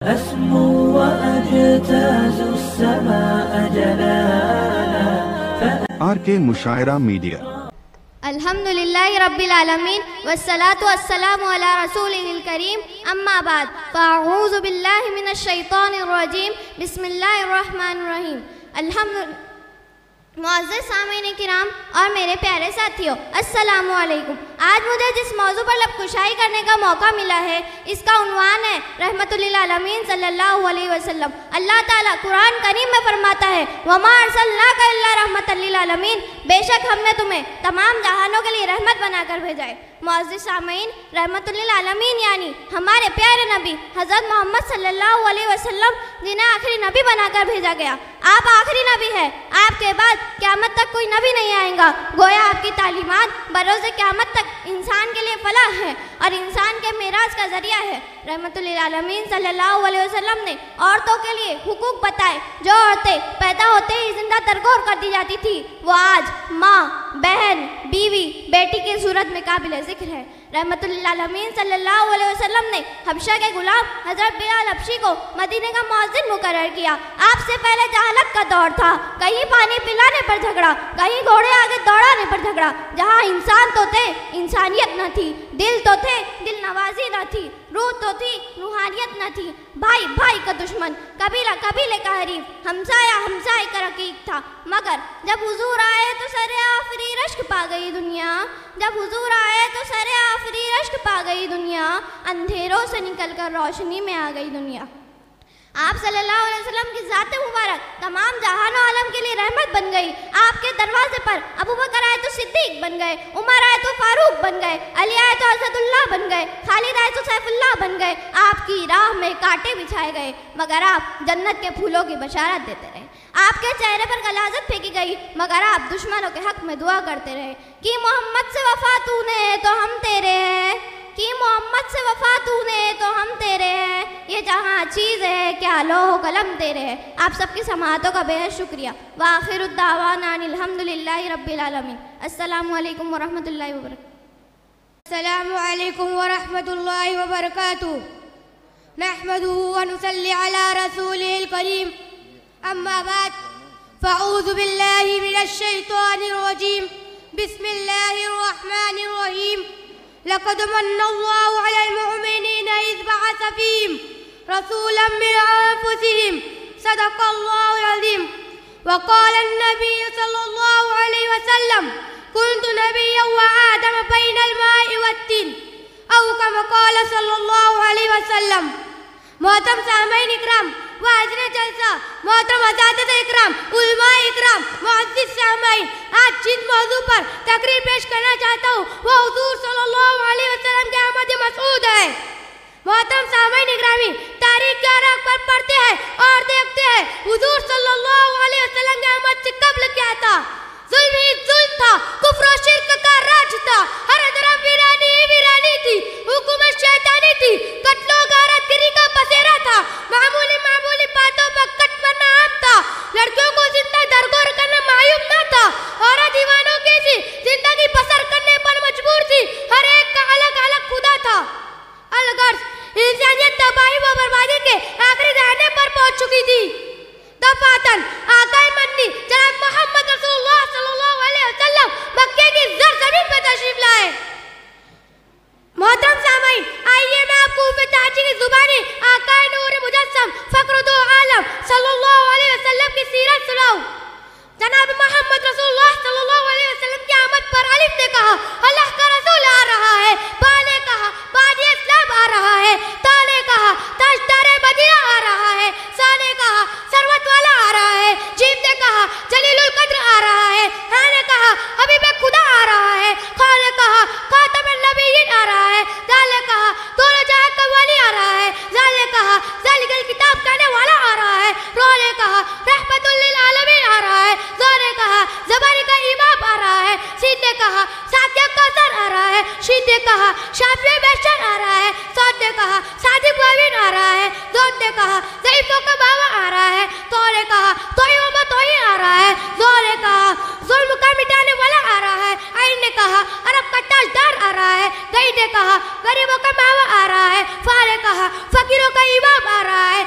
أسمو وأجتاز السماء جلالا RK مشاعرہ media. الحمدللہ رب العالمین والصلاة والسلام علی رسولہ الکریم اما بعد فاعوذ باللہ من الشیطان الرجیم بسم اللہ الرحمن الرحیم. معزز سامعین کرام اور میرے پیارے ساتھیوں، السلام علیکم. آج مجھے جس موضوع پر لب کشائی کرنے کا موقع ملا ہے اس کا عنوان ہے رحمت للعالمین صلی اللہ علیہ وسلم. اللہ تعالیٰ قرآن کریم میں فرماتا ہے وَمَا أَرْسَلْنَاكَ إِلَّا رَحْمَةً لِلْعَالَمِينَ، بے شک ہم نے تمہیں تمام جہانوں کے لیے رحمت بنا کر بھیجا ہے. معزز سامعین، رحمت للعالمین یعنی ہمارے پیارے نبی حضرت محمد صلی اللہ علیہ وسلم جنہیں آخری نبی بنا کر بھیجا گیا. آپ آخری نبی ہیں، آپ کے بعد قیامت تک کوئی نبی نہیں آئے گا. گویا آپ کی تعلیمات بروز قیامت تک انسان کے لیے فلاح ہے اور انسان کے معراج کا ذریعہ ہے. رحمت للعالمین صلی اللہ علیہ وسلم نے عورتوں کے لیے حقوق بتائے. جو عورتیں پیدا ہوتے ہی زندہ ترگور کر دی جاتی تھی وہ آج ماں، بہن، بیوی، بیٹی کی صورت میں قابل ذکر ہے. رحمت للعالمین صلی اللہ علیہ وسلم نے حبشہ کے غلام حضرت بلال حبشی کو مدینے کا مؤذن مقرر کیا. آپ سے پہلے جہالت کا دور تھا، کہیں پانی پلانے پر جھگڑا، کہیں گھوڑے آگے دوڑانے پر جھگڑا. جہاں انسان تو تھے انسانیت نہ تھی، دل تو تھے دل نوازی نہ تھی، روح تو تھی روحانیت نہ تھی. بھائی بھائی کا دشمن، قبیلہ قبیلے کا حریف، ہمسایہ ہمسائے کا رقیق تھا. مگر جب حضور آئے تو سر آفری رشک پا گئی دنیا. جب حضور آئے تو سر آفری رشک پا گئی دنیا. اندھیروں سے نکل کر روشنی میں آ گئی دنیا. آپ صلی اللہ علیہ وسلم کی ذات مبارک تمام جہان و عالم کے لیے رحمت بن گئی. آپ کے دروازے پر ابو بکر آئے تو صدیق بن گئے، عمر آئے تو فاروق بن گئے، علی آئے تو اسد اللہ بن گئے، خالد آئے تو سیف اللہ بن گئے. آپ کی راہ میں کانٹے بچھائے گئے مگر آپ جنت کے پھولوں کی بشارت دیتے رہے. آپ کے چہرے پر غلاظت پھینکی گئی مگر آپ دشمنوں کے حق میں دعا کرتے رہے. کہ محمد سے وفا تو نے تو ہم تیرے ہیں، کہ محمد سے وفا تو نے تو ہم تیرے ہیں. یہ جہاں چیز ہے کیا لوح و قلم تیرے ہیں. آپ سب کی سماعتوں کا بہت شکریہ. وآخر الدعوانا ان الحمدللہ رب العالمین. السلام علیکم ورحمۃ اللہ وبرکاتہ. السلام علیکم ورحمۃ اللہ وبرکاتہ. نحمده ونصلي على رسوله الكريم. اما بعد فاعوذ باللہ من الشیطان الرجیم. بسم اللہ الرحمن الرحیم. لقد من اللہ علی المؤمنین اذ بعث فیہم رسولا من انفسہم صدق اللہ العظیم. وقال النبی صلی اللہ علیہ وسلم كنت نبیا وآدم بین الماء والتین او کما قال صلی اللہ علیہ وسلم. محترم سامعین اکرام، واعظین جلسہ، محترم اساتذہ اکرام، علماء اکرام، معزز سامعین، آج جس موضوع پر تقریر پیش کرنا چاہتا ہوں وہ حضور صلی اللہ علیہ وسلم کے آمد مسعود ہے. محترم سامعین اکرامی، تاریخ کے اوراق پر پڑھتے ہیں اور دیکھتے ہیں حضور صلی اللہ علیہ وسلم کے آمد سے قبل کیا تھا. ظلم ہی ظلم تھا، کفر و شرک کا راج تھا، ہر طرف ویرانی ہی ویرانی تھی، حکومت شیطانی تھی، قتل و غارت گری کا بسیرا تھا، معمولی باتوں پر کٹ مرنا عام تھا، لڑکیوں کو زندہ درگور کرنا معیوب نہ تھا، عورت دیوانوں کی سی زندگی بسر کرنے پر مجبور تھی، ہر ایک کا الگ الگ خدا تھا. الغرض انسانیت تباہی و بربادی کے آخری دہانے پر پہنچ چکی تھی. دفاتن آقا مدنی جناب محمد رسول اللہ صلی اللہ علیہ وسلم مکے کی زرزمین پہ تشریف لائے. محترم سامعین، آئیے میں آپ کو فتحجی کی زبانی آقا نور مجسم فخر دو عالم صلی اللہ علیہ وسلم کی سیرت سناؤں. جناب محمد رسول اللہ صلی اللہ علیہ وسلم کی آمد پر الف نے کہا اللہ کا رسول آ رہا ہے، با نے کہا بادی اسلام آ رہا ہے، تا نے کہا تاجدار مدینہ آ رہا ہے، سا نے کہا ثروت والا آ رہا ہے، جیم نے کہا جلیل القدر آ رہا ہے، ہاں نے کہا حبیب خدا آ رہا ہے، خا نے کہا خاتم النبیین آ رہا ہے، دال نے کہا دونوں جہاں کا والی آ رہا ہے، زال نے کہا ذالک الکتاب کہنے والا آ رہا ہے، رو نے کہا رحمت للعالمین آ رہا ہے، زو نے کہا زبانی کا امام آ رہا ہے، سین نے کہا ساتیہ کوثر آ رہا ہے، شین نے کہا شافی بیشتر آ رہا ہے، سعد نے کہا صادق معاون آ رہا ہے، زون نے کہا ضعیفوں کا باوا آ رہا ہے، تو نے کہا توہین و توہین آ رہا ہے، زو نے کہا ظلم کا مٹانے والا آ رہا ہے، عین نے کہا عرب کا تاجدار آ رہا ہے، گئی نے کہا غریبوں کا ماوا آ رہا ہے، فا نے کہا فقیروں کا امام آ رہا ہے،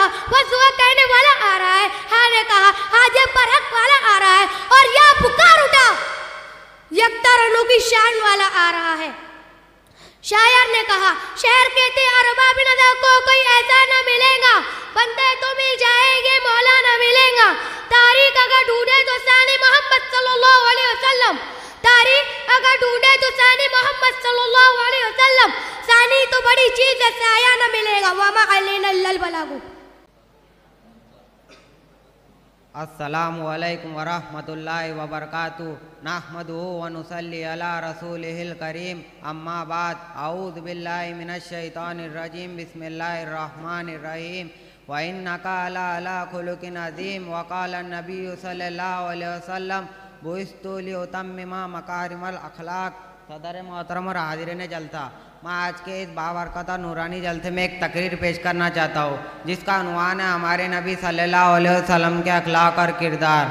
کہا وضو کرنے والا آ رہا ہے، ہاں نے کہا حاجے پر حق والا آ رہا ہے، اور یا پکار اٹھا یکتا رنوں کی شان والا آ رہا ہے۔ شاعر نے کہا شعر کہتے ارباب نظر کو کوئی ایسا نہ ملے گا، بندے تو مل جائیں گے مولا نہ ملیں گا۔ تاریخ اگر ڈھونڈے تو ثانی محمد صلی اللہ علیہ وسلم، تاریخ اگر ڈھونڈے تو ثانی محمد صلی اللہ علیہ وسلم، ثانی تو بڑی چیز ہے سایہ نہ ملے گا، وما علینا الا البلاغ۔ السلام علیکم ورحمۃ اللہ وبرکاتہ، نحمدہ ونصلی علی رسولہ الکریم، اما بعد، اعوذ باللہ من الشیطان الرجیم، بسم اللہ الرحمن الرحیم، وَإِنَّكَ لَعَلَىٰ خُلُقٍ عَظِيمٍ، وقال النبی صلی اللہ علیہ وسلم بُعِثْتُ لِأُتَمِّمَ مَكَارِمَ الْأَخْلَاق۔ صدر محترم اور حاضرین جلسہ، میں آج کے اس بابرکتہ نورانی جلسے میں ایک تقریر پیش کرنا چاہتا ہوں جس کا عنوان ہے ہمارے نبی صلی اللہ علیہ وسلم کے اخلاق اور کردار۔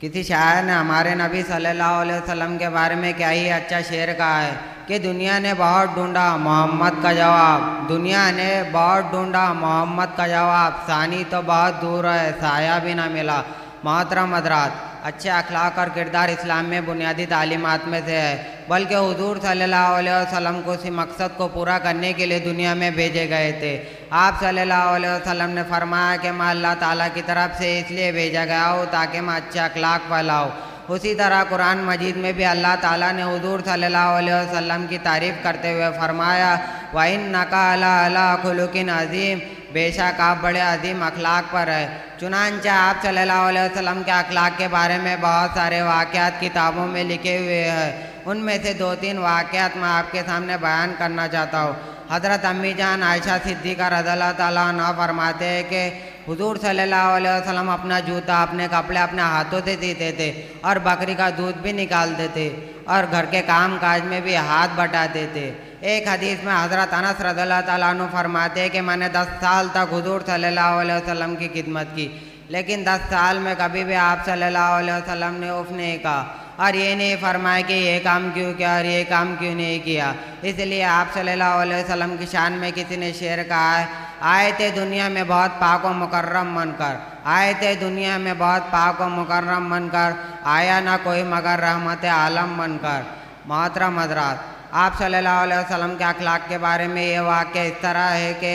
کسی شاعر نے ہمارے نبی صلی اللہ علیہ وسلم کے بارے میں کیا ہی اچھا شعر کہا ہے کہ دنیا نے بہت ڈھونڈا محمد کا جواب، دنیا نے بہت ڈھونڈا محمد کا جواب، ثانی تو بہت دور ہے سایہ بھی نہ ملا۔ محترم حضرات، اچھے اخلاق اور کردار اسلام میں بنیادی تعلیمات میں سے ہے، بلکہ حضور صلی اللہ علیہ وسلم کو اسی مقصد کو پورا کرنے کے لیے دنیا میں بھیجے گئے تھے۔ آپ صلی اللہ علیہ وسلم نے فرمایا کہ میں اللہ تعالیٰ کی طرف سے اس لیے بھیجا گیا ہوں تاکہ میں اچھے اخلاق پھیلاؤں۔ اسی طرح قرآن مجید میں بھی اللہ تعالیٰ نے حضور صلی اللہ علیہ وسلم کی تعریف کرتے ہوئے فرمایا وَإِنَّكَ لَعَلَىٰ خُلُقٍ عَظِيمٍ، بے شک آپ بڑے عظیم اخلاق پر ہے۔ چنانچہ آپ صلی اللہ علیہ وسلم کے اخلاق کے بارے میں بہت سارے واقعات کتابوں میں لکھے ہوئے ہیں، ان میں سے 2-3 واقعات میں آپ کے سامنے بیان کرنا چاہتا ہوں۔ حضرت امی جان عائشہ صدیقہ رضی اللہ تعالیٰ عنہ فرماتے ہیں کہ حضور صلی اللہ علیہ وسلم اپنا جوتا، اپنے کپڑے اپنے ہاتھوں سے سیتے تھے اور بکری کا دودھ بھی نکالتے تھے اور گھر کے کام کاج میں بھی ہاتھ بٹاتے تھے۔ ایک حدیث میں حضرت انس رضی اللہ تعالیٰ عنہ فرماتے ہیں کہ میں نے 10 سال تک حضور صلی اللہ علیہ وسلم کی خدمت کی، لیکن 10 سال میں کبھی بھی آپ صلی اللہ علیہ وسلم نے اف نہیں کہا اور یہ نہیں فرمایا کہ یہ کام کیوں کیا اور یہ کام کیوں نہیں کیا۔ اس لیے آپ صلی اللہ علیہ وسلم کی شان میں کسی نے شعر کہا ہے آئے تھے دنیا میں بہت پاک و مکرم بن کر، آئے تھے دنیا میں بہت پاک و مکرم بن کر، آیا نہ کوئی مگر رحمت عالم بن کر۔ محترم حضرات، آپ صلی اللہ علیہ وسلم کے اخلاق کے بارے میں یہ واقعہ اس طرح ہے کہ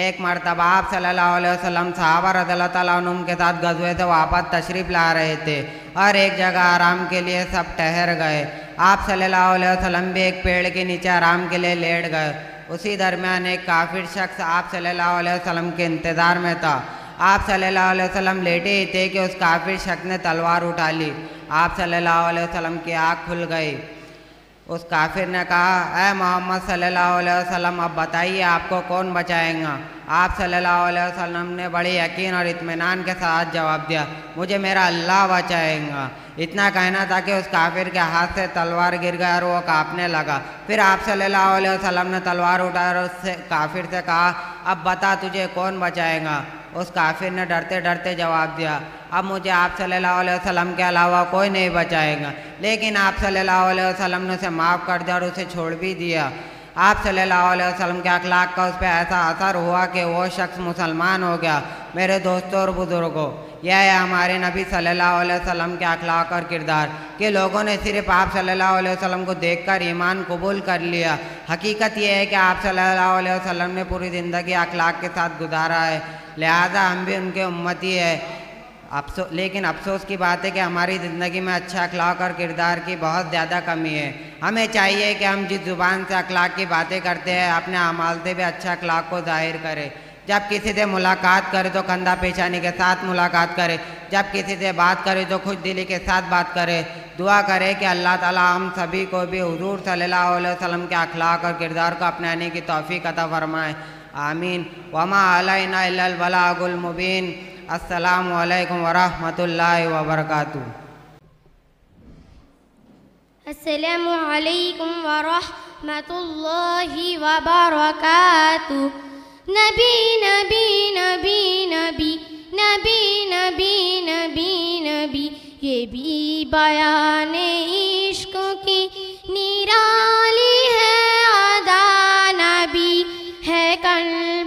ایک مرتبہ آپ صلی اللہ علیہ وسلم صحابہ رضی اللہ تعالیٰ عنہ کے ساتھ غزوے سے واپس تشریف لا رہے تھے اور ایک جگہ آرام کے لیے سب ٹہر گئے۔ آپ صلی اللہ علیہ وسلم بھی ایک پیڑ کے نیچے آرام کے لیے لیٹ گئے۔ اسی درمیان ایک کافر شخص آپ صلی اللہ علیہ وسلم کے انتظار میں تھا۔ آپ صلی اللہ علیہ وسلم لیٹے ہی تھے کہ اس کافر شخص نے تلوار اٹھا لی۔ آپ صلی اللہ علیہ وسلم کی آنکھ کھل گئی۔ اس کافر نے کہا اے محمد صلی اللہ علیہ وسلم اب بتائیے آپ کو کون بچائیں گا؟ آپ صلی اللہ علیہ وسلم نے بڑے یقین اور اطمینان کے ساتھ جواب دیا مجھے میرا اللہ بچائیں گا۔ اتنا کہنا تھا کہ اس کافر کے ہاتھ سے تلوار گر گیا اور وہ کانپنے لگا۔ پھر آپ صلی اللہ علیہ وسلم نے تلوار اٹھایا اور اس سے کافر سے کہا اب بتا تجھے کون بچائے گا؟ اس کافر نے ڈرتے ڈرتے جواب دیا اب مجھے آپ صلی اللہ علیہ وسلم کے علاوہ کوئی نہیں بچائے گا۔ لیکن آپ صلی اللہ علیہ وسلم نے اسے معاف کر دیا اور اسے چھوڑ بھی دیا۔ آپ صلی اللہ علیہ وسلم کے اخلاق کا اس پہ ایسا اثر ہوا کہ وہ شخص مسلمان ہو گیا۔ میرے دوستوں اور بزرگوں، یہ ہے ہمارے نبی صلی اللہ علیہ وسلم کے اخلاق اور کردار کہ لوگوں نے صرف آپ صلی اللہ علیہ وسلم کو دیکھ کر ایمان قبول کر لیا۔ حقیقت یہ ہے کہ آپ صلی اللہ علیہ وسلم نے پوری زندگی اخلاق کے ساتھ گزارا ہے، لہذا ہم بھی ان کے امتی ہیں۔ لیکن افسوس کی بات ہے کہ ہماری زندگی میں اچھا اخلاق اور کردار کی بہت زیادہ کمی ہے۔ ہمیں چاہیے کہ ہم جس زبان سے اخلاق کی باتیں کرتے ہیں اپنے اعمال سے بھی اچھا اخلاق کو ظاہر کریں۔ جب کسی سے ملاقات کرے تو کندھا پیشانی کے ساتھ ملاقات کرے، جب کسی سے بات کرے تو خوش دلی کے ساتھ بات کرے۔ دعا کرے کہ اللہ تعالی ہم سبھی کو بھی حضور صلی اللہ علیہ وسلم کے اخلاق اور کردار کو اپنانے کی توفیق عطا فرمائے، آمین۔ وما علینا الا البلاغ المبین۔ السلام علیکم ورحمۃ اللہ وبرکاتہ۔ السلام علیکم ورحمۃ اللہ وبرکاتہ۔ نبی نبی نبی نبی نبی نبی نبی نبی یہ بھی بیان عشق کی نرالی ہے ادا، نبی ہے کلمہ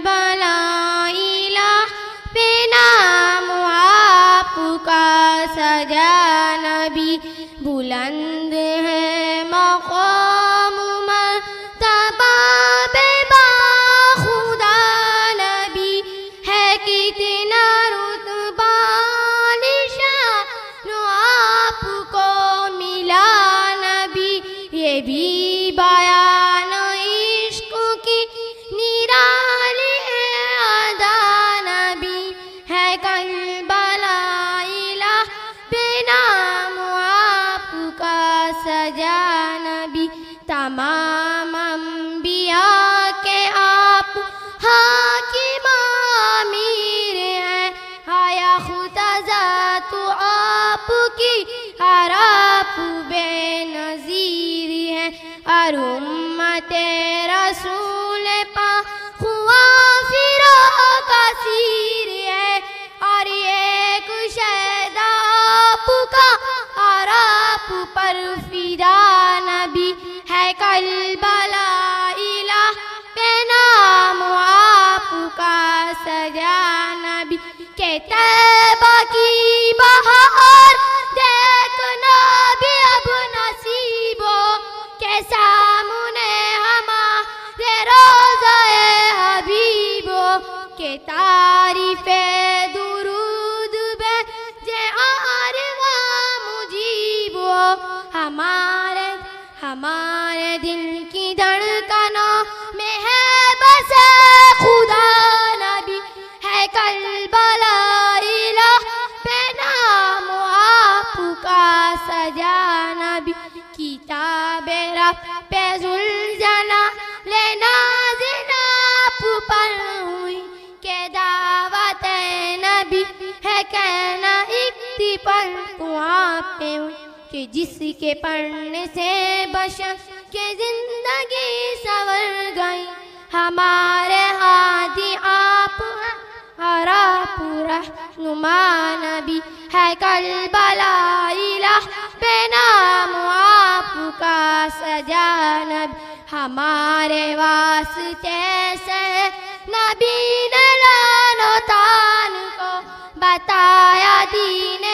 سجا نبی کے طیبہ کی بہار دیکھنا بھی اب نصیب ہو کہ سامنے ہمارے روضہ حبیب ہو کہ تعریف درود بھیجے عارواں مجیب ہو ہمارے دل کی دھڑکنوں میں ہے بس خدا نبی ہے کربلا الہ پہ نام آپ کا سجا نبی کتاب رب پہ ذوالجلال نازل آپ پر ہوئی کہ دعوت نبی ہے کہنا اکتی پر تو آپ پہ ہوئی کہ جس کے پڑھنے سے بشر کے زندگی سنور گئی ہمارے ہادی آپ ہیں اور آپ رہنما نبی ہے کربلا الہ پہ نام آپ کا سجا نبی ہمارے واسطے سے نبی نے لان و تان کو بتایا دین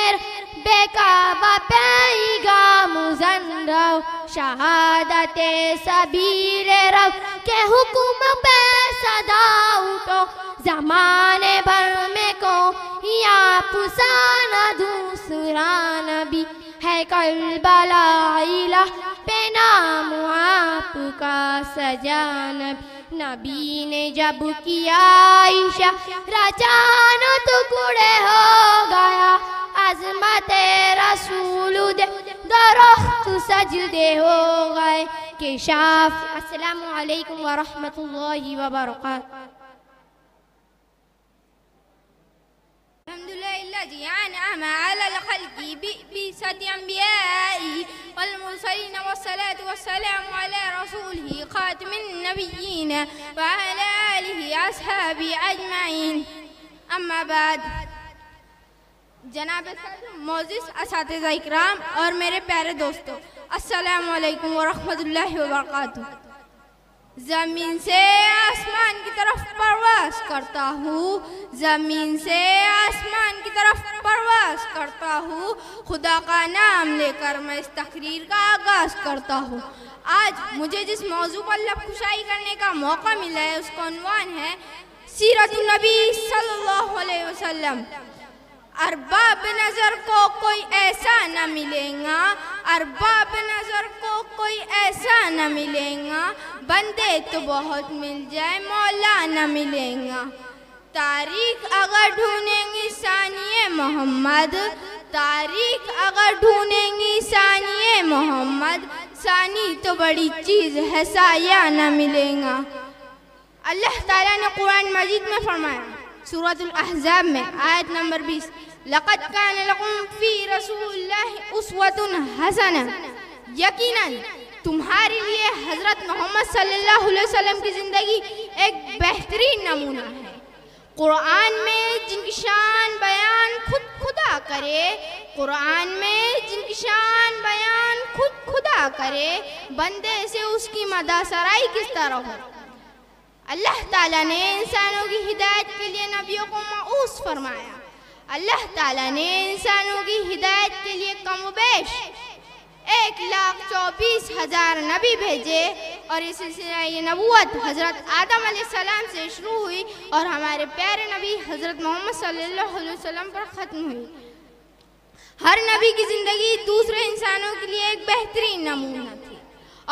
بے کعبہ پیغام زن رو شہادت سبیل رب کے حکم پہ صدا اٹھو زمانے بھر میں کوئی آپ سا نہ دوسرا نبی ہے کربلا الہ پہ نام آپ کا سجا نبی نے جب کیا عائشہ رچان ٹکڑے ہو گیا عظمت رسول دے درخت سجدے ہو گئے کہ شاف. السلام علیکم ورحمۃ اللہ وبرکاتہ. الحمدللہ الذی انعم علی الخلق ببعثة انبیاء والمرسلین والصلاة والسلام علی رسولہ خاتم النبیین وعلی آلہ اصحابہ اجمعین. اما بعد، جناب معزز اساتذہ اکرام اور میرے پیارے دوستو، السلام علیکم ورحمۃ اللہ وبرکاتہ. زمین سے آسمان کی طرف پرواز کرتا ہوں، زمین سے آسمان کی طرف پرواز کرتا ہوں، خدا کا نام لے کر میں اس تقریر کا آغاز کرتا ہوں. آج مجھے جس موضوع پر لب کشائی کرنے کا موقع ملا ہے اس کا عنوان ہے سیرت النبی صلی اللہ علیہ وسلم. ارباب نظر کو کوئی ایسا نہ ملے گا، ارباب نظر کو کوئی ایسا نہ ملے گا، بندے تو بہت مل جائے مولا نہ ملے گا. تاریخ اگر ڈھونڈیں گی ثانی محمد، تاریخ اگر ڈھونڈیں گی ثانی محمد، ثانی تو بڑی چیز ہے سایہ نہ ملے گا. اللہ تعالیٰ نے قرآن مجید میں فرمایا سورۃ الاحزاب میں آیت نمبر 20، لَقَدْ كَانَ لَكُمْ فِي رَسُولِ اللَّهِ أُسْوَةٌ حَسَنَةٌ، یقیناً تمہارے لیے حضرت محمد صلی اللہ علیہ وسلم کی زندگی ایک بہترین نمونہ ہے. قرآن میں جن کی شان بیان خود خدا کرے، قرآن میں جن کی شان بیان خود خدا کرے، بندے سے اس کی مدح سرائی کس طرح ہو. اللہ تعالیٰ نے انسانوں کی ہدایت کے لیے نبیوں کو مبعوث فرمایا. اللہ تعالیٰ نے انسانوں کی ہدایت کے لیے کم و بیش 1,24,000 نبی بھیجے، اور یہ سلسلہ نبوت حضرت آدم علیہ السلام سے شروع ہوئی اور ہمارے پیارے نبی حضرت محمد صلی اللہ علیہ وسلم پر ختم ہوئی. ہر نبی کی زندگی دوسرے انسانوں کے لیے ایک بہترین نمونہ تھی،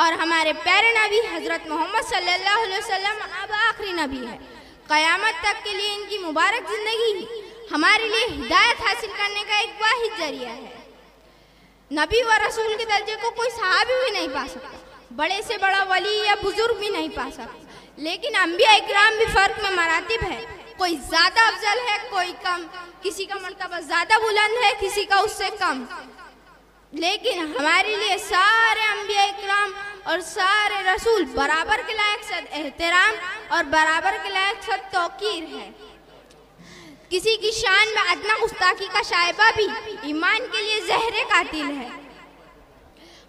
اور ہمارے پیارے نبی حضرت محمد صلی اللہ علیہ وسلم اب آخری نبی ہے. قیامت تک کے لیے ان کی مبارک زندگی ہمارے لیے ہدایت حاصل کرنے کا ایک واحد ذریعہ ہے. نبی و رسول کے درجے کو کوئی صحابی بھی نہیں پا سکتا، بڑے سے بڑا ولی یا بزرگ بھی نہیں پا سکتا، لیکن انبیاء اکرام بھی فرق میں مراتب ہے. کوئی زیادہ افضل ہے، کوئی کم، کسی کا مرتبہ زیادہ بلند ہے، کسی کا اس سے کم. لیکن ہمارے لیے سارے انبیاء اکرام اور سارے رسول برابر کے لائق صد احترام اور برابر کے لائق صد توقیر ہے. کسی کی شان میں ادنا گستاخی کا شائبہ بھی ایمان کے لیے زہر قاتل ہے.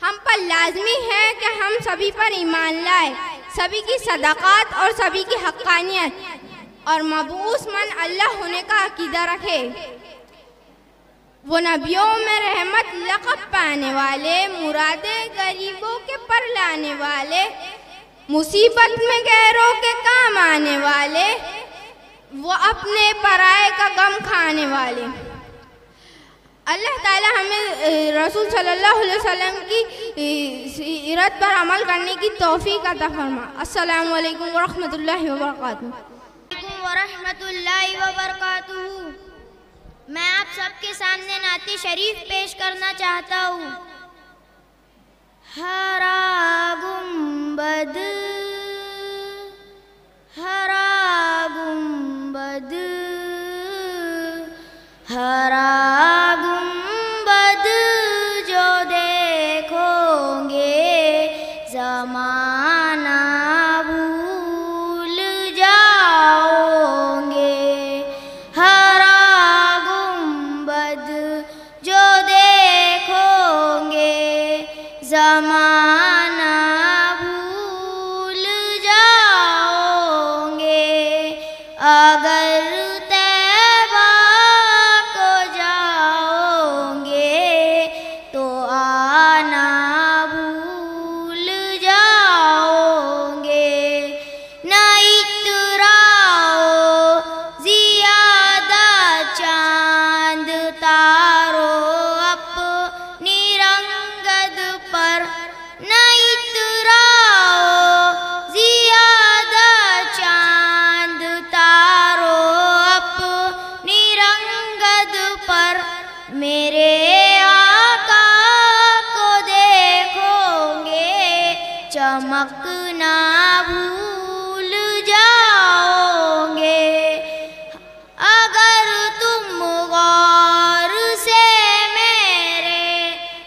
ہم پر لازمی ہے کہ ہم سبھی پر ایمان لائے، سبھی کی صداقت اور سبھی کی حقانیت اور مبعوث من اللہ ہونے کا عقیدہ رکھے۔ وہ نبیوں میں رحمت لقب پانے والے، مرادیں غریبوں کے پر لانے والے، مصیبت میں غیروں کے کام آنے والے، وہ اپنے پرائے کا غم کھانے والے۔ اللہ تعالی ہمیں رسول صلی اللہ علیہ وسلم کی سیرت پر عمل کرنے کی توفیق عطا فرما۔ السلام علیکم ورحمۃ اللہ وبرکاتہ۔ ورحمۃ اللہ وبرکاتہ۔ میں آپ سب کے سامنے نعت شریف پیش کرنا چاہتا ہوں۔ ہرا گنبد ہرا گنبد ہرا گنبد جو دیکھو گے زمانہ بھول جاؤ گے۔ ہرا گنبد جو دیکھو گے زمانہ بھول جاؤ گے۔ اگر طیبہ کو جاؤ گے تو آنا بھول جاؤ گے۔ نہ اتراؤ زیادہ چاند تارو اپنی رنگت پر، نہ اتراؤ زیادہ چاند تارو اپنی رنگت پر۔ میرے آقا کو دیکھو گے چمکنا بھول جاؤ گے۔ اگر تم غور سے میرے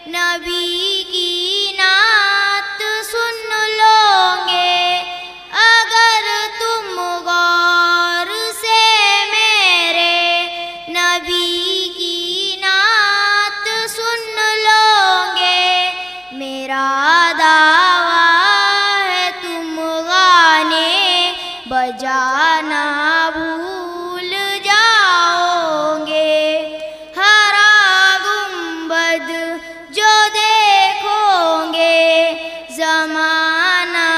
نبی کی نعت سن لو گے، اگر تم غور سے میرے نبی کی نعت سن لو گے، میرا دعویٰ ہے تم گانے بجانا بھول جاؤ گے۔ ہرا گنبد جو دیکھو گے زمانہ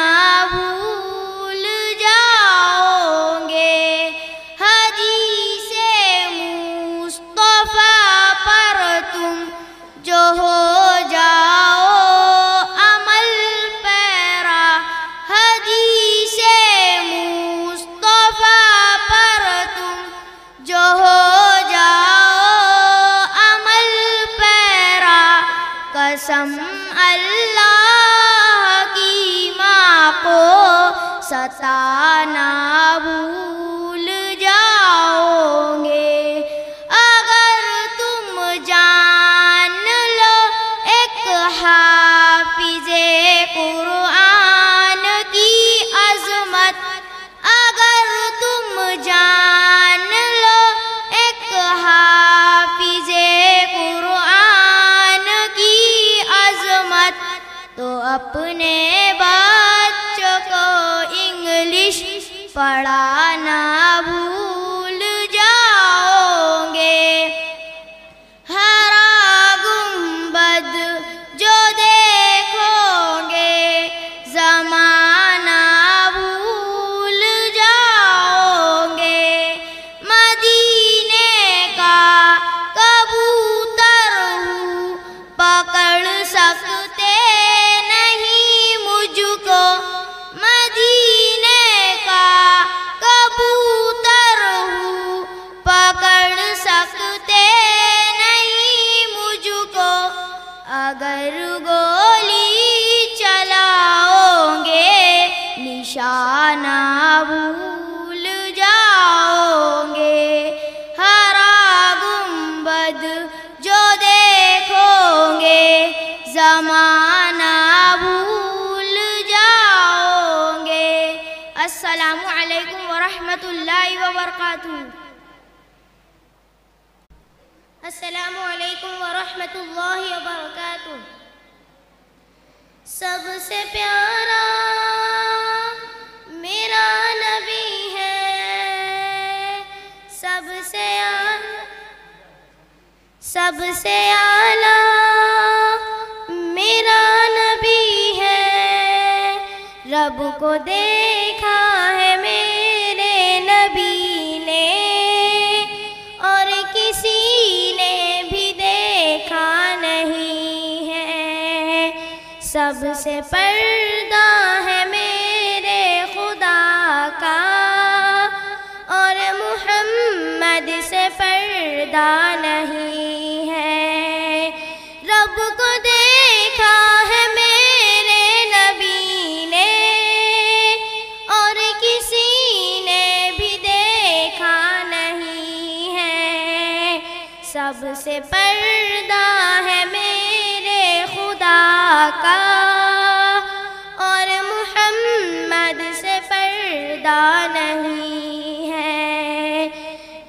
بھول جاؤ گے۔ حدیث مصطفیٰ پر تم جو ہو جاؤ عمل پیرا، حدیث مصطفیٰ پر تم جو ہو جاؤ عمل پیرا۔ قسم اللہ کی ماں کو ستانا بھول جاؤ گے۔ اگر تم جان لو ایک حافظ قرآن کی عظمت، اگر تم جان لو ایک حافظ قرآن کی عظمت، تو اپنے بچوں کو انگلش پڑھانا بھول جاؤ گے۔ ہرا گنبد جو دیکھو گے زمانہ بھول جاؤ گے۔ مدینے کا کبوتر ہوں پکڑ سکتے نہیں مجھ کو، مدینے کا کبوتر ہوں پکڑ سکتے نہیں مجھ کو۔ اگر گولی چلاؤ گے نشانہ بھول جاؤ گے۔ ہرا گنبد جو دیکھو گے زمانہ بھول جاؤ گے۔ السلام علیکم ورحمۃ اللہ وبرکاتہ۔ السلام علیکم ورحمۃ اللہ وبرکاتہ۔ سب سے پیارا میرا نبی ہے، سب سے اعلیٰ میرا نبی ہے، رب کو دیکھا ہے میرے نبی نے، اور کسی نے بھی دیکھا نہیں ہے۔ سب سے پردہ ہے میرے خدا کا، اور محمد سے پردہ نہیں ہے۔ رب کو دیکھا ہے میرے نبی نے، اور کسی نے بھی دیکھا نہیں ہے۔ سب سے پردہ ہے میرے خدا کا، اور محمد سے پردہ نہیں ہے۔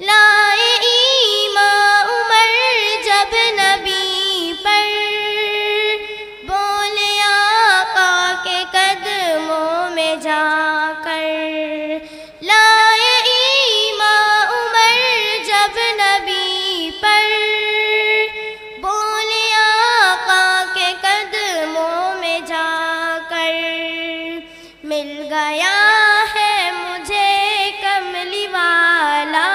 لائے ایمان عمر جب نبی پر، بولے آقا کے قدموں میں جا کر۔ لائے ایمان عمر جب نبی پر، بولے آقا کے قدموں میں جا کر۔ مل گیا ہے مجھے کملی والا،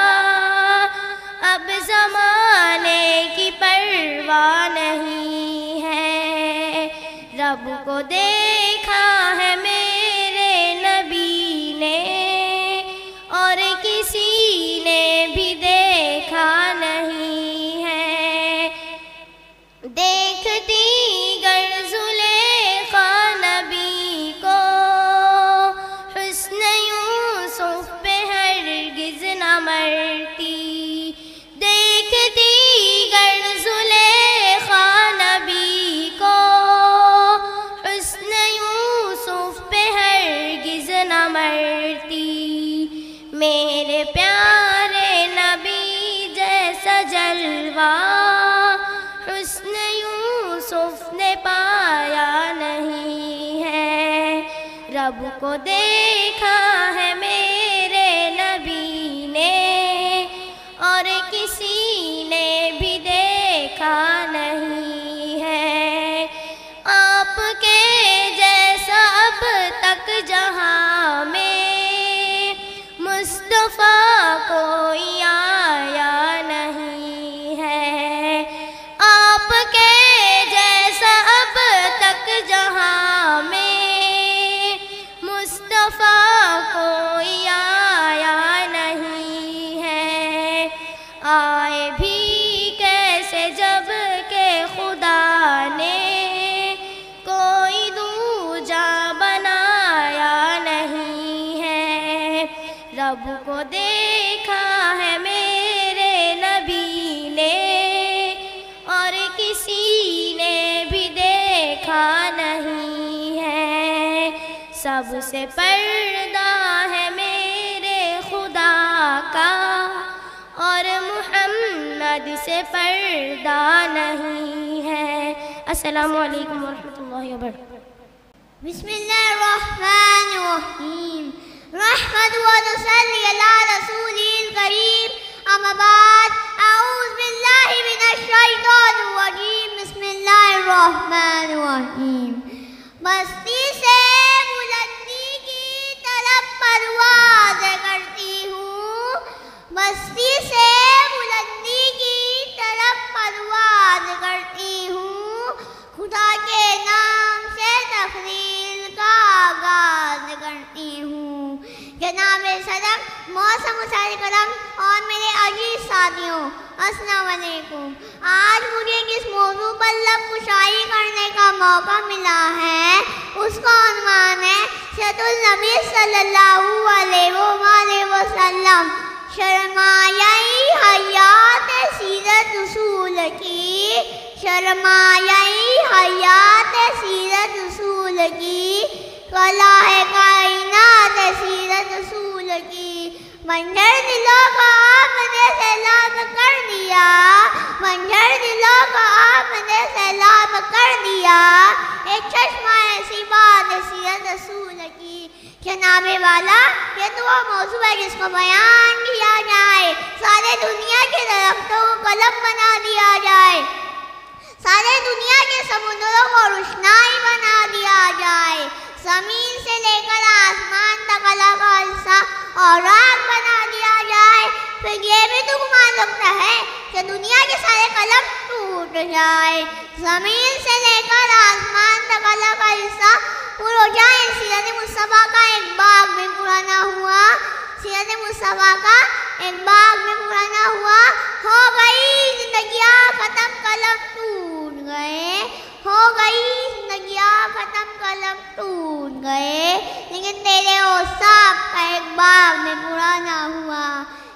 اب زمانے کی پرواہ نہیں ہے۔ رب کو دیکھا ہے میرے نبی نے، اور کسی نے بھی دیکھا نہیں ہے۔ دیکھتی گر زلیخا نبی کو، حسن یوسف پہ ہرگز نہ مرتی۔ دیکھتی گر زلیخا نبی کو، حسن یوسف پہ ہرگز نہ مرتی۔ میرے پیارے نبی جیسا جلوہ، حسن یوسف نے پایا نہیں ہے۔ رب کو دیکھا ہے میرے نبی نے، اور کسی نے بھی دیکھا نہیں ہے۔ آپ کے جیسا اب تک جہاں میں مصطفیٰ کوئی آیا نہیں ہے۔ آپ کے جیسا اب تک جہاں میں مصطفیٰ کوئی آیا نہیں ہے۔ آئے بھی کیسے جب کہ خدا نے کوئی دوجا بنایا نہیں ہے۔ رب کو دیکھا ہے میرے نبی نے، اور کسی نے بھی دیکھا نہیں ہے۔ سب سے پردہ ہے میرے خدا کا، اور محمد سے پردہ نہیں ہے۔ السلام علیکم ورحمۃ اللہ وبرکاتہ۔ بسم اللہ الرحمن الرحیم، نحمد ونصلی علی رسولہ الکریم، اما بعد، اعوذ باللہ من الشیطان الرجیم، بسم اللہ الرحمن الرحیم۔ مستی سے بلندی کی طرف پرواز کرتی ہوں، مستی سے بلندی کی طرف پرواز کرتی ہوں، خدا کے نام سے تقریر کا آغاز کرتی ہوں۔ جناب صدر، موسم مسائل کرم اور میرے عزیز ساتھیوں، السلام علیکم۔ آج مجھے جس موضوع پر لب کشائی کرنے کا موقع ملا ہے، اس کا عنوان ہے سیرت النبی صلی اللہ علیہ وآلہ وسلم، سرمایہ حیات سیرت رسول کی، سرمایہ حیات سیرت رسول کی، فلاح کائنات سیرت رسول کی۔ منظر دلوں کا آپ نے سیلاب کر دیا، منظر دلوں کا آپ نے سیلاب کر دیا، ایک چشمہ ایسی بات سیرت رسول کی۔ جناب والا، یہ تو وہ موضوع ہے جس کو بیان کیا جائے، سارے دنیا کے درختوں کو قلم بنا دیا جائے، سمندروں کو روشنائی بنا دیا جائے، زمین سے لے کر آسمان تک الگ حصہ اور راگ بنا دیا جائے، پھر یہ بھی تو گمان لگتا ہے کہ دنیا کے سارے قلم ٹوٹ جائے، زمین سے لے کر آسمان تک الگ حصہ پورا ہو جائے۔ سیرت مصطفیٰ کا ایک باغ بھی پورا نہ ہوا، سیرت مصطفیٰ کا ایک باغ میں پورا نہ ہوا، ہو گئی زندگیاں ختم قلم ٹوٹ گئے، ہو گئی زندگیاں ختم قلم ٹوٹ گئے، لیکن تیرے اوصاف کا ایک باغ میں پورا نہ ہوا۔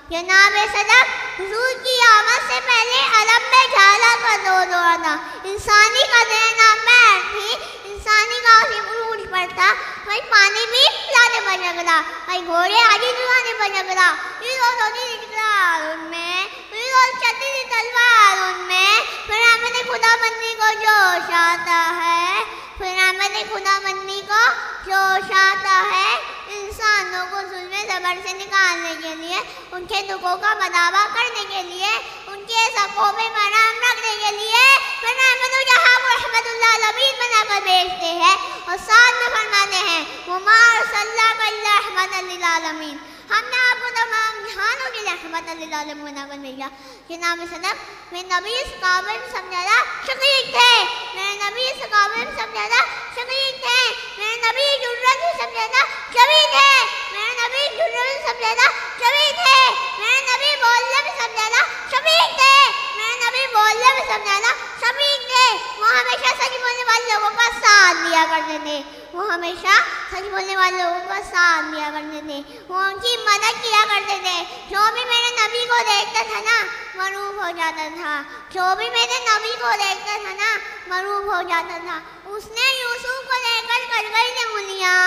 جناب صدق حضور کی آمد سے پہلے عرب میں جھالا کا دور ہو رہا تھا، انسانی کا ذہن پیر تھی، انسانی کا اسی عروج پر تھا، کہیں پانی بھی پلانے پر لگ رہا، کہیں گھوڑے آگے دلانے پر لگ رہا، یہ روز ہوتی تھی تکرار ان میں، یہ روز چلتی تھی تلوار ان میں، پھر ہمیں خدا بندی کو جوش آتا ہے، پھر ہمیں خدا بندی کو جوش آتا ہے، انسانوں کو ظلم زبر سے نکالنے کے لیے، ان کے دکھوں کا بداوا کرنے کے لیے، ان کے سقوں میں مرہم رکھنے کے لیے، پھر رحمت جہاں کو رحمت اللہ العالمین بنا کر بھیجتے ہیں، اور ساتھ میں فرماتے ہیں وما ارسلناک الا رحمۃ للعالمین، ہم نے آپ کو تمام جہانوں کے لیے رحمت للعالمین بنا کر بھیجا۔ جناب صدق میرے نبی اس قابل میں سمجھانا شقیق تھے، میرے نبی اس قابل میں سمجھانا شقیق تھے، میرے نبی جرت میں سمجھانا شبی تھے، میرے نبی جرت میں سمجھانا شبی تھے، میرے نبی بولنے میں سمجھانا شبیق تھے، میرے نبی بولنے میں سمجھانا شبیق تھے، وہ ہمیشہ سچ بولنے والے لوگوں کا ساتھ دیا کرتے تھے، وہ ہمیشہ سچ بولنے والے لوگوں کا ساتھ دیا کرتے تھے، وہ ان کی مدد کیا کرتے تھے، جو بھی میرے نبی کو دیکھتا تھا نا معروف ہو جاتا تھا، جو بھی میرے نبی کو دیکھتا تھا نا معروف ہو جاتا تھا۔ اس نے یوسف کو لے کر کر گئی تھی انگلیاں،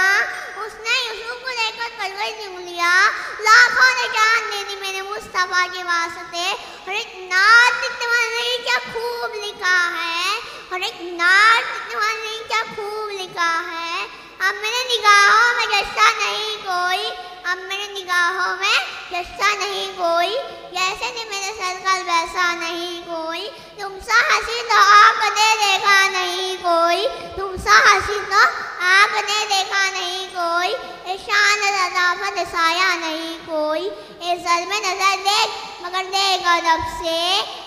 اس نے یوسف کو لے کر کر گئی تھی انگلیاں، لاکھوں نے جان دے دی میرے مصطفیٰ کے واسطے، اور ایک نعت تمہارے کیا خوب لکھا ہے، اور ایک نعت تمہارے کیا خوب لکھا ہے، اب میرے نگاہوں میں جیسا نہیں کوئی، اب میرے نگاہوں میں جیسا نہیں کوئی، جیسے کہ میرے سرکل ویسا نہیں کوئی، تم سا ہنسی تو آپ نے دیکھا نہیں کوئی، تم سا ہنسی تو آپ نے دیکھا نہیں کوئی، اے شان لطافت سایہ نہیں کوئی، اے ظلم نظر دیکھ مگر دیکھ ادب سے،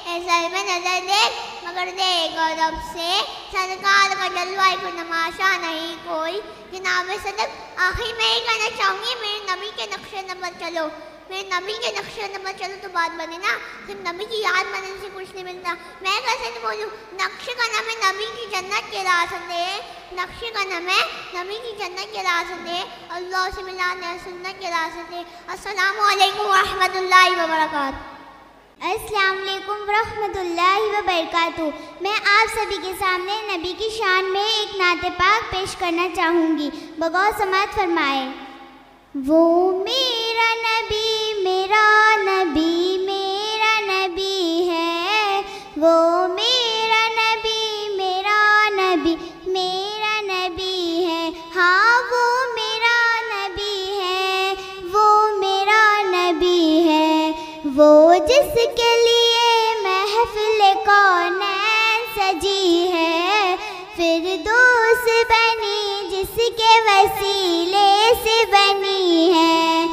اے ظلم نظر دیکھ مگر دیکھ ادب سے، سرکار کا جلوہ کو نماشا نہیں کوئی۔ جناب صدق آخر میں یہ کہنا چاہوں گی میرے نبی کے نقش نمبر چلو، میرے نبی کے نقش نمبر چلو تو بات بنے نا، صرف نبی کی یاد بننے سے کچھ نہیں ملتا، میں کیسے نہیں بولوں، نقش کا نام ہے نبی کی جنت کے راستے، نقش کا نام ہے نبی کی جنت کے راستے، اللہ سے ملانے سنت کے راستے۔ السلام علیکم ورحمۃ اللہ وبرکاتہ۔ السلام علیکم ورحمۃ اللہ وبرکاتہ۔ میں آپ سبھی کے سامنے نبی کی شان میں ایک نعت پاک پیش کرنا چاہوں گی، بغور سماعت فرمائے۔ وہ میرا نبی میرا نبی میرا نبی ہے، وہ میرا نبی میرا نبی میرا نبی ہے، ہاں وہ میرا نبی ہے، وہ میرا نبی ہے، وہ جس کے لیے محفل کونین سجی ہے، فردوس بنی جس کے وسیلے سے بنی ہے،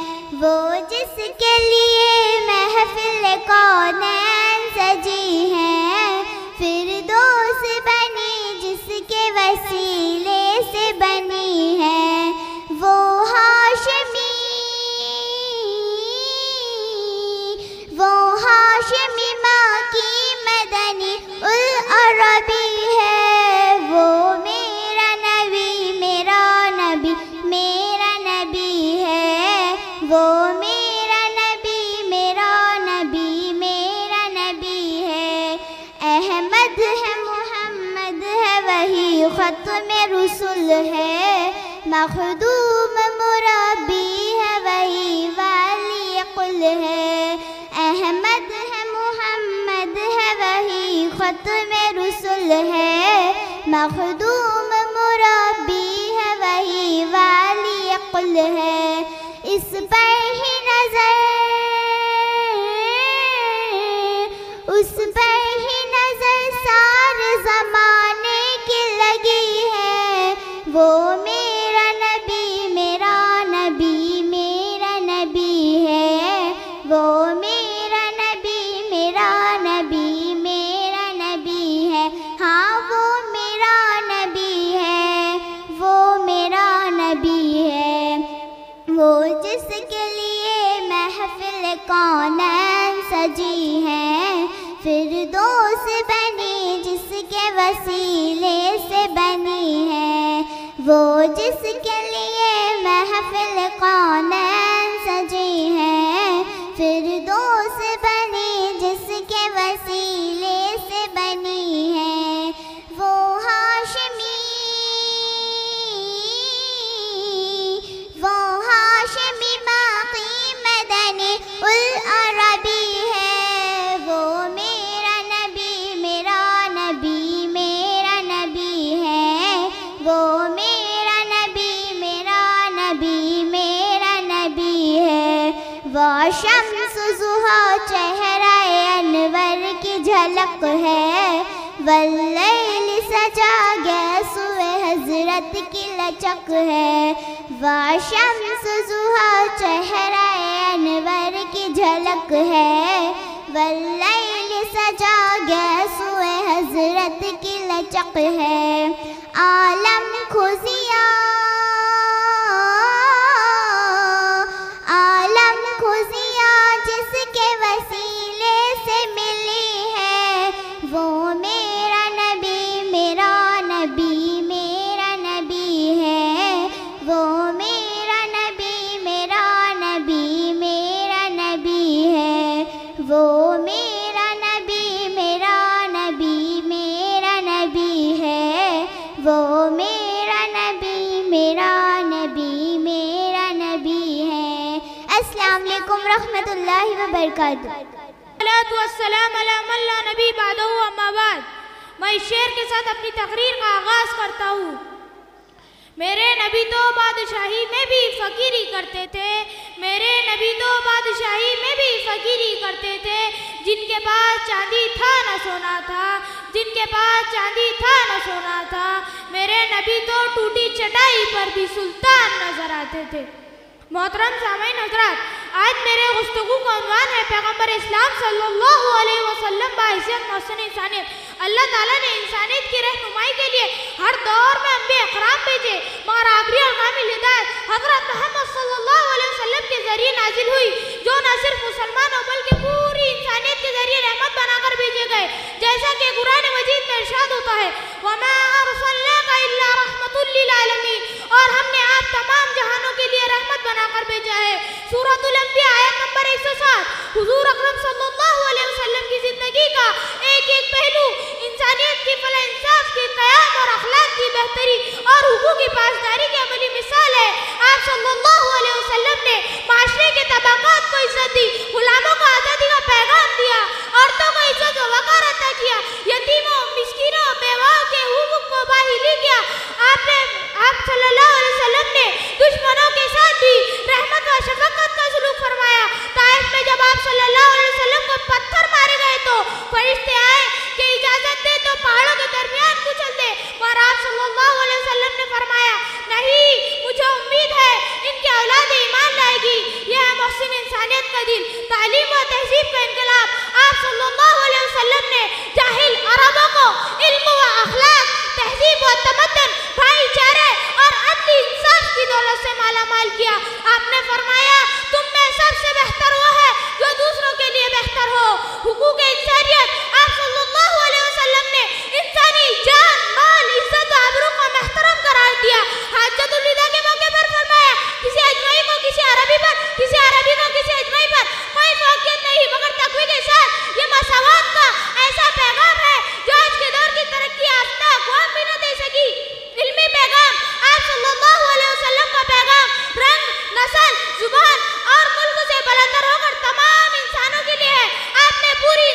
وہ جس کے لیے محفل کونین سجی ہے، فردوس بنی جس کے وسیلے سے بنی ہے، وہ ہاشمی ماں کی مدنی العربی ہے، وہ میرا نبی میرا نبی میرا نبی ہے، وہ میرا نبی میرا نبی میرا نبی ہے، احمد ہے محمد ہے وہی ختم رسول ہے، مخدوم مربی ہے وہی والی قل ہے، احمد ہے محمد ہے وہی ختم رسول ہے، مخدوم مربی ہے وہی والی قل ہے، اس پر ہی نظر اس پر ہی نظر سارے زمانے کی سجی ہے، فردوس بنی جس کے وسیلے سے بنی ہے، وہ جس کے لیے محفل کونین سجی ہے، فردوس بنی جس کے وسیلے سے بنی ہے، وہ ہاشمی باقی مدنی العربی ہے، وہ میرا نبی میرا نبی میرا نبی ہے، وہ میرا نبی میرا نبی میرا نبی ہے، وہ شمس ضحیٰ چہرہ انور کی جھلک ہے، واللیل سجا گیسوئے حضرت کی لچک ہے، وہ شمس ضحیٰ چہرہ انور کی جھلک ہے، واللیل سجا گیسوئے حضرت کی لچک ہے، عالم خزیاں جس کے وسیلے سے ملی ہے، وہ میرا نبی میرا نبی میرا نبی ہے، وہ میرا نبی میرا نبی میرا نبی ہے، وہ میرا نبی میرا نبی میرا نبی ہے، وہ میرا نبی میرا نبی میرا نبی ہے۔ السلام علیکم ورحمۃ اللہ وبرکاتہ۔ الصلاۃ والسلام علی من لا نبی بعدہ اما بعد۔ میں اس شعر کے ساتھ اپنی تقریر کا آغاز کرتا ہوں۔ میرے نبی تو بادشاہی میں بھی فقیری کرتے تھے، میرے نبی تو بادشاہی میں بھی فقیری کرتے تھے، جن کے پاس چاندی تھا نہ سونا تھا، جن کے پاس چاندی تھا نہ سونا تھا، میرے نبی تو ٹوٹی چٹائی پر بھی سلطان نظر آتے تھے۔ محترم سامعین حضرات، آج میرے گفتگو کا عنوان ہے پیغمبر اسلام صلی اللہ علیہ وسلم بحیثیت محسن انسانیت۔ اللہ تعالیٰ نے انسانیت کی رہنمائی کے لیے ہر دور میں انبیاء اکرام بھیجے، مگر آخری اور کامل ہدایت حضرت محمد صلی اللہ علیہ وسلم کے ذریعے نازل ہوئی، جو نہ صرف مسلمانوں بلکہ پوری انسانیت کے ذریعے رحمت بنا کر بھیجے گئے، جیسا کہ قرآن مجید میں ارشاد ہوتا ہے وَمَا أَرْسَلْنَاكَ إِلَّا رَحْمَةً لِّلْعَالَمِينَ، اور ہم نے آپ تمام جہانوں کے لیے رحمت بنا کر بھیجا ہے۔ سورۃ الانبیاء آیت نمبر 107۔ حضور اکرم صلی اللہ علیہ وسلم کی زندگی کا ایک ایک پہلو انسانیت کی فلاح انصاف کی قیام اور اخلاق کی بہتری اور حقوق کی پاسداری کی عملی مثال ہے۔ آپ صلی اللہ علیہ وسلم نے معاشرے کے طبقات کو عزت دی، غلاموں کو آزادی کا پیغام دیا، عورتوں کو عزت و وقار عطا کیا، یتیموں مسکینوں بیواؤں کے حقوق کو باہلی کیا۔ آپ صلی اللہ علیہ وسلم نے دشمنوں کے ساتھ بھی رحمت و شفقت کا سلوک فرمایا۔ طائف میں جب آپ صلی اللہ علیہ وسلم کو پتھر مارے گئے تو فرشتے آئے کہ اجازت دے تو پہاڑوں کے درمیان کچل دے، اور آپ صلی اللہ علیہ وسلم نے فرمایا نہیں، مجھے امید ہے ان کی اولاد ایمان لائے گی۔ یہ ہے محسن انسانیت کا دل، تعلیم و تہذیب کا انقلاب۔ آپ صلی اللہ علیہ وسلم نے جاہل عربوں کو علم و اخلاق، تہذیب و تمدن، بھائی چارے اور عدل انصاف کی دولت سے مالا مال کیا۔ آپ نے فرمایا تم میں سب سے بہتر وہ ہے جو دوسروں کے لیے بہتر ہو۔ حقوق انسانیت، آپ صلی اللہ علیہ وسلم نے انسانی جان، مال، عزت و آبرو کو محترم قرار دیا۔ حاجت الوداع کے موقع پر فرمایا کسی اجنبی کو کسی عربی پر، کسی عربی کو کسی اجنبی پر کوئی فوقیت نہیں، مگر تقوی کے ساتھ یہ مساوات کا ایسا پیغام ہے جو آج کے دور کی ترقی یافتہ اقوام بھی نہ دے سکی۔ علمی پیغام، آپ صلی اللہ علیہ وسلم کا پیغام رنگ، نسل، زبان اور ملک سے بلندر ہو کر تمام انسانوں کے لیے ہے۔ آپ نے پوری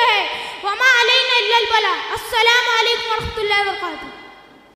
ہے. وما علینا الا البلاغ. السلام علیکم ورحمۃ اللہ وبرکاتہ.